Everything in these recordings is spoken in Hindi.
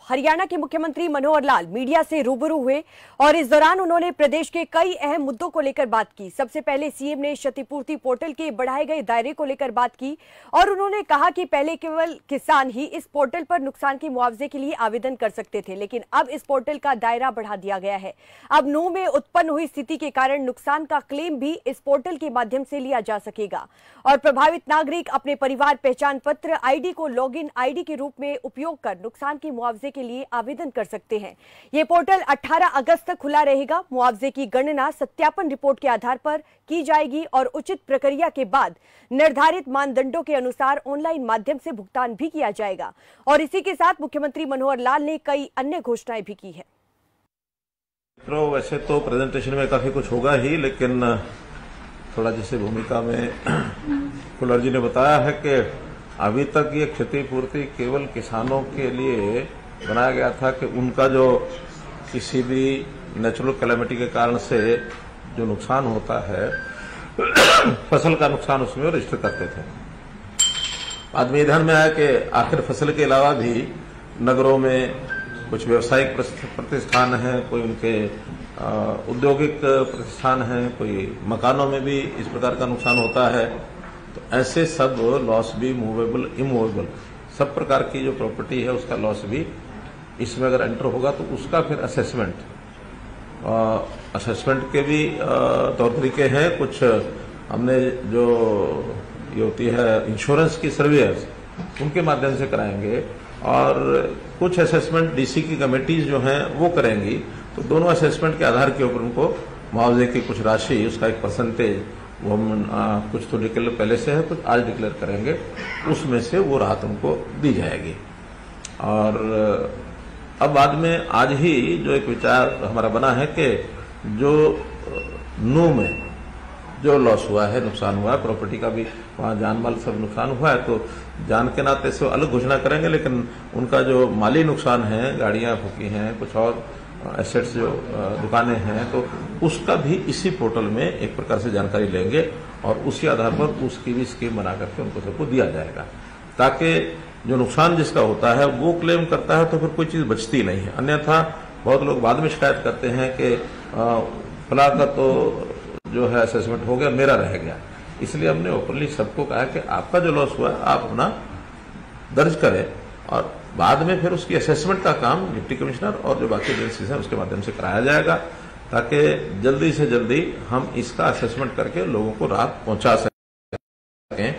हरियाणा के मुख्यमंत्री मनोहर लाल मीडिया से रूबरू हुए और इस दौरान उन्होंने प्रदेश के कई अहम मुद्दों को लेकर बात की। सबसे पहले सीएम ने क्षतिपूर्ति पोर्टल के बढ़ाए गए दायरे को लेकर बात की और उन्होंने कहा कि पहले केवल किसान ही इस पोर्टल पर नुकसान के मुआवजे के लिए आवेदन कर सकते थे, लेकिन अब इस पोर्टल का दायरा बढ़ा दिया गया है। अब नूह में उत्पन्न हुई स्थिति के कारण नुकसान का क्लेम भी इस पोर्टल के माध्यम से लिया जा सकेगा और प्रभावित नागरिक अपने परिवार पहचान पत्र आईडी को लॉगिन आईडी के रूप में उपयोग कर नुकसान के मुआवजे के लिए आवेदन कर सकते हैं। ये पोर्टल 18 अगस्त तक खुला रहेगा। मुआवजे की गणना सत्यापन रिपोर्ट के आधार पर की जाएगी और उचित प्रक्रिया के बाद निर्धारित मानदंडों के अनुसार ऑनलाइन माध्यम से भुगतान भी किया जाएगा। और इसी के साथ मुख्यमंत्री मनोहर लाल ने कई अन्य घोषणाएं भी की है। तो वैसे तो प्रेजेंटेशन में काफी कुछ होगा ही, लेकिन थोड़ा जैसे भूमिका में कुलर जी ने बताया है कि अभी तक ये क्षतिपूर्ति केवल किसानों के लिए बनाया गया था कि उनका जो किसी भी नेचुरल कैलेमिटी के कारण से जो नुकसान होता है फसल का नुकसान उसमें रजिस्टर करते थे। बाद में ध्यान में आया कि आखिर फसल के अलावा भी नगरों में कुछ व्यावसायिक प्रतिष्ठान हैं, कोई उनके औद्योगिक प्रतिष्ठान हैं, कोई मकानों में भी इस प्रकार का नुकसान होता है। तो ऐसे सब लॉस भी मूवेबल इमूवेबल सब प्रकार की जो प्रॉपर्टी है उसका लॉस भी इसमें अगर एंटर होगा तो उसका फिर असेसमेंट के भी तौर तरीके हैं। कुछ हमने जो ये होती है इंश्योरेंस की सर्विस उनके माध्यम से कराएंगे और कुछ असेसमेंट डीसी की कमेटीज जो हैं वो करेंगी। तो दोनों असेसमेंट के आधार के ऊपर उनको मुआवजे की कुछ राशि उसका एक परसेंटेज वो हम कुछ तो डिक्लेयर पहले से है, कुछ आज डिक्लेयर करेंगे, उसमें से वो राहत उनको दी जाएगी। और अब बाद में आज ही जो एक विचार हमारा बना है कि जो नूह में जो लॉस हुआ है, नुकसान हुआ है, प्रॉपर्टी का भी वहाँ जान माल सब नुकसान हुआ है, तो जान के नाते से अलग घोषणा करेंगे, लेकिन उनका जो माली नुकसान है, गाड़ियां फूकी हैं, कुछ और एसेट्स जो दुकानें हैं, तो उसका भी इसी पोर्टल में एक प्रकार से जानकारी लेंगे और उसी आधार पर उसकी भी स्कीम बना करके उनको सबको दिया जाएगा, ताकि जो नुकसान जिसका होता है वो क्लेम करता है तो फिर कोई चीज बचती नहीं है। अन्यथा बहुत लोग बाद में शिकायत करते हैं कि फला का तो जो है असेसमेंट हो गया, मेरा रह गया। इसलिए हमने ओपनली सबको कहा कि आपका जो लॉस हुआ है आप अपना दर्ज करें और बाद में फिर उसकी असेसमेंट का काम डिप्टी कमिश्नर और जो बाकी एजेंसीज हैं उसके माध्यम से कराया जाएगा, ताकि जल्दी से जल्दी हम इसका असेसमेंट करके लोगों को राहत पहुंचा सकें।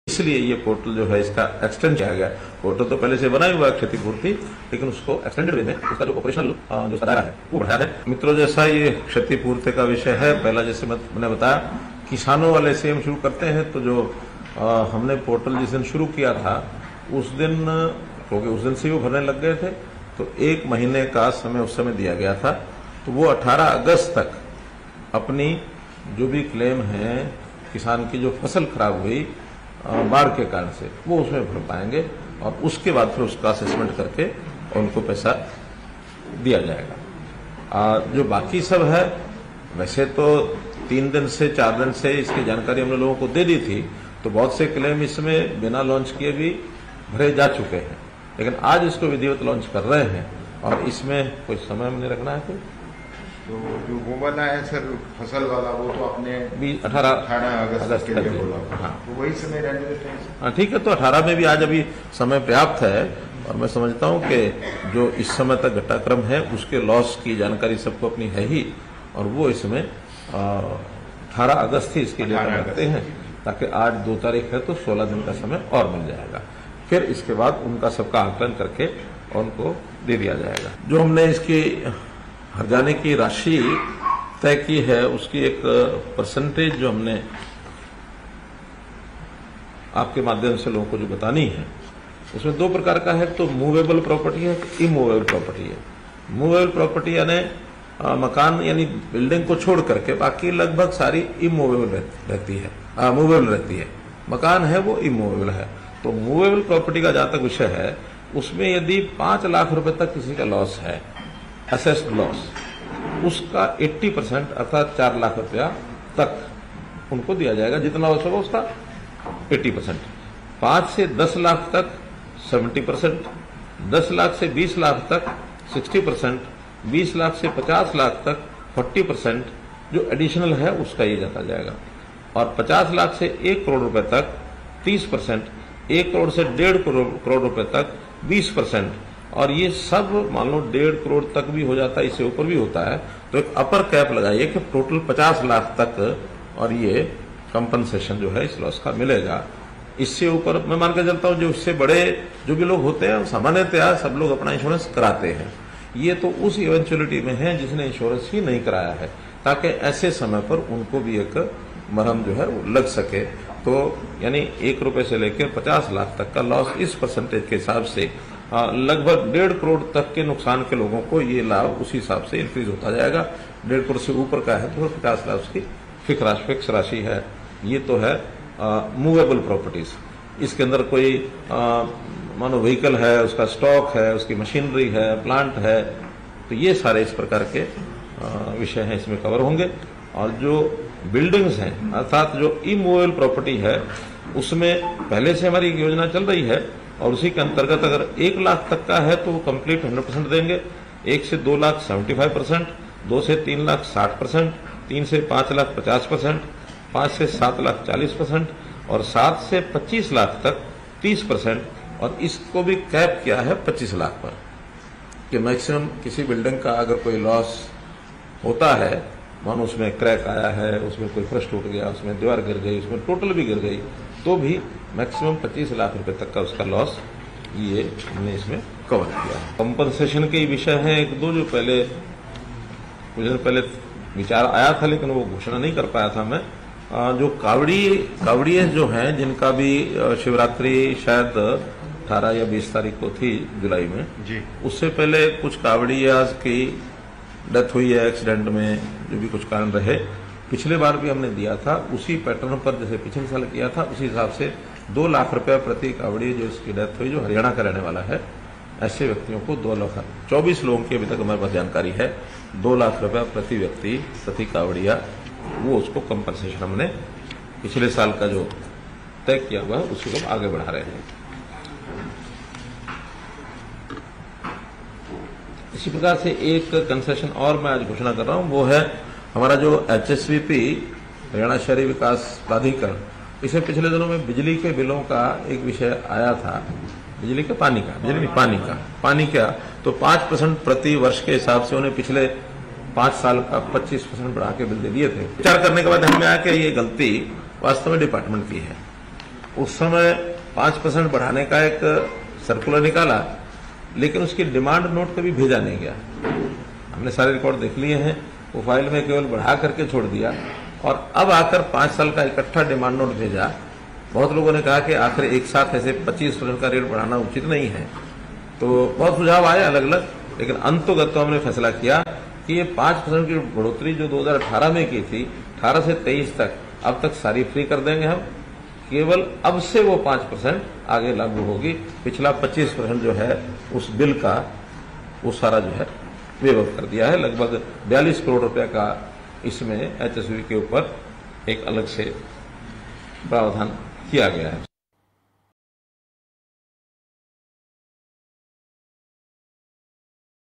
इसलिए ये पोर्टल जो है इसका एक्सटेंड किया गया। पोर्टल तो पहले से बना हुआ है क्षतिपूर्ति, लेकिन उसको एक्सटेंडेड वे में उसका जो ऑपरेशनल जो दायरा है वो बढ़ाया है। मित्रों, जैसा ये क्षतिपूर्ति का विषय है, पहला जैसे मैंने बताया किसानों वाले से हम शुरू करते हैं। तो जो हमने पोर्टल जिस दिन शुरू किया था उस दिन, क्योंकि उस दिन से वो भरने लग गए थे, तो 1 महीने का समय उस समय दिया गया था। तो वो 18 अगस्त तक अपनी जो भी क्लेम है किसान की जो फसल खराब हुई बाढ़ के कारण से वो उसमें भर पाएंगे और उसके बाद फिर उसका असेसमेंट करके उनको पैसा दिया जाएगा। जो बाकी सब है, वैसे तो 3 दिन से 4 दिन से इसकी जानकारी हमने लोगों को दे दी थी, तो बहुत से क्लेम इसमें बिना लॉन्च किए भी भरे जा चुके हैं, लेकिन आज इसको विधिवत लॉन्च कर रहे हैं और इसमें कोई समय नहीं रखना है। तो जो वो वाला है सर फसल वाला, वो तो आपने 18 अगस्त के लिए बोला। हाँ, तो वही समय रहने देते हैं। हाँ ठीक है, तो 18 में भी आज अभी समय पर्याप्त है और मैं समझता हूँ कि जो इस समय तक घटनाक्रम है उसके लॉस की जानकारी सबको अपनी है ही, और वो इसमें 18 अगस्त ही इसके लिए रखते हैं, ताकि आज 2 तारीख है तो 16 दिन का समय और मिल जाएगा। फिर इसके बाद उनका सबका आकलन करके उनको दे दिया जाएगा। जो हमने इसकी हर्जाने की राशि तय की है उसकी एक परसेंटेज जो हमने आपके माध्यम से लोगों को जो बतानी है, उसमें 2 प्रकार का है। तो मूवेबल प्रॉपर्टी है, इमूवेबल प्रॉपर्टी है। मूवेबल प्रॉपर्टी यानी मकान यानी बिल्डिंग को छोड़ करके बाकी लगभग सारी इमूवेबल रहती है, मूवेबल रहती है। मकान है वो इमूवेबल है। तो मूवेबल प्रॉपर्टी का जहां तक विषय है, उसमें यदि 5 लाख रुपए तक किसी का लॉस है, असेस्ड लॉस, उसका 80% अर्थात 4 लाख रुपया तक उनको दिया जाएगा। जितना लॉस होगा उसका 80%। 5 से 10 लाख तक 70%, 10 लाख से 20 लाख तक 60%, 20 लाख से 50 लाख तक 40% जो एडिशनल है उसका ये जाता जाएगा, और 50 लाख से 1 करोड़ रुपए तक 30%, 1 करोड़ से 1.5 करोड़ रुपए तक 20%, और ये सब मान लो 1.5 करोड़ तक भी हो जाता है, इससे ऊपर भी होता है, तो एक अपर कैप लगाइए कि टोटल 50 लाख तक और ये कंपनसेशन जो है इस लॉस का मिलेगा। इससे ऊपर मैं मान के चलता हूं जो इससे बड़े जो भी लोग होते हैं सामान्यतया सब लोग अपना इंश्योरेंस कराते हैं, ये तो उस इवेंचुअलिटी में है जिसने इंश्योरेंस ही नहीं कराया है, ताकि ऐसे समय पर उनको भी एक मरहम जो है वो लग सके। तो यानी 1 रुपए से लेकर 50 लाख तक का लॉस इस परसेंटेज के हिसाब से लगभग 1.5 करोड़ तक के नुकसान के लोगों को ये लाभ उसी हिसाब से इंक्रीज होता जाएगा। 1.5 करोड़ से ऊपर का है तो 50 लाख की फिक्स राशि है। ये तो है मूवेबल प्रॉपर्टीज। इसके अंदर कोई मानो व्हीकल है, उसका स्टॉक है, उसकी मशीनरी है, प्लांट है, तो ये सारे इस प्रकार के विषय हैं इसमें कवर होंगे। और जो बिल्डिंग्स हैं अर्थात जो इमूवेबल प्रॉपर्टी है उसमें पहले से हमारी एक योजना चल रही है और उसी के अंतर्गत अगर 1 लाख तक का है तो वो कंप्लीट 100% देंगे, 1 से 2 लाख 75%, 2 से 3 लाख 60%, 3 से 5 लाख 50%, 5 से 7 लाख 40% और 7 से 25 लाख तक 30%, और इसको भी कैप किया है 25 लाख पर कि मैक्सिमम किसी बिल्डिंग का अगर कोई लॉस होता है, मानो उसमें क्रैक आया है, उसमें कोई फर्श टूट गया, उसमें दीवार गिर गई, उसमें टोटल भी गिर गई, तो भी मैक्सिमम 25 लाख रुपए तक का उसका लॉस ये हमने इसमें कवर किया है। कंपनसेशन के विषय हैं 1-2 जो पहले कुछ दिन पहले विचार आया था लेकिन वो घोषणा नहीं कर पाया था मैं। जो कावड़िये जो हैं जिनका भी शिवरात्रि शायद 18 या 20 तारीख को थी जुलाई में जी, उससे पहले कुछ कावड़ियाज की डेथ हुई है एक्सीडेंट में, जो भी कुछ कारण रहे, पिछले बार भी हमने दिया था उसी पैटर्न पर जैसे पिछले साल किया था उसी हिसाब से 2 लाख रुपया प्रति कावड़ी जो इसकी डेथ हुई जो हरियाणा का रहने वाला है, ऐसे व्यक्तियों को 2 लाख 24 लोगों की अभी तक हमारे पास जानकारी है, 2 लाख रुपया प्रति व्यक्ति प्रति कावड़िया, वो उसको कंपनसेशन हमने पिछले साल का जो तय किया हुआ है उसी को आगे बढ़ा रहे हैं। इसी प्रकार से एक कंसेशन और मैं आज घोषणा कर रहा हूं, वो है हमारा जो HSVP हरियाणा शहरी विकास प्राधिकरण, इसे पिछले दिनों में बिजली के बिलों का एक विषय आया था, बिजली के पानी का तो 5% प्रति वर्ष के हिसाब से उन्हें पिछले 5 साल का 25% बढ़ा के बिल दे दिए थे। विचार करने के बाद हमें आया कि ये गलती वास्तव में डिपार्टमेंट की है। उस समय 5% बढ़ाने का एक सर्कुलर निकाला लेकिन उसकी डिमांड नोट कभी भेजा नहीं गया। हमने सारे रिकॉर्ड देख लिए हैं, वो फाइल में केवल बढ़ा करके छोड़ दिया और अब आकर 5 साल का इकट्ठा डिमांड नोट भेजा। बहुत लोगों ने कहा कि आखिर एक साथ ऐसे 25% का रेट बढ़ाना उचित नहीं है, तो बहुत सुझाव आए अलग अलग, लेकिन अंतोगत तो हमने फैसला किया कि ये 5% की बढ़ोतरी जो 2018 में की थी 18 से 23 तक, अब तक सारी फ्री कर देंगे हम। केवल अब से वो 5% आगे लागू होगी, पिछला 25% जो है उस बिल का वो सारा जो है वेव ऑफ कर दिया है। लगभग 42 करोड़ रुपए का इसमें HSV के ऊपर एक अलग से प्रावधान किया गया है।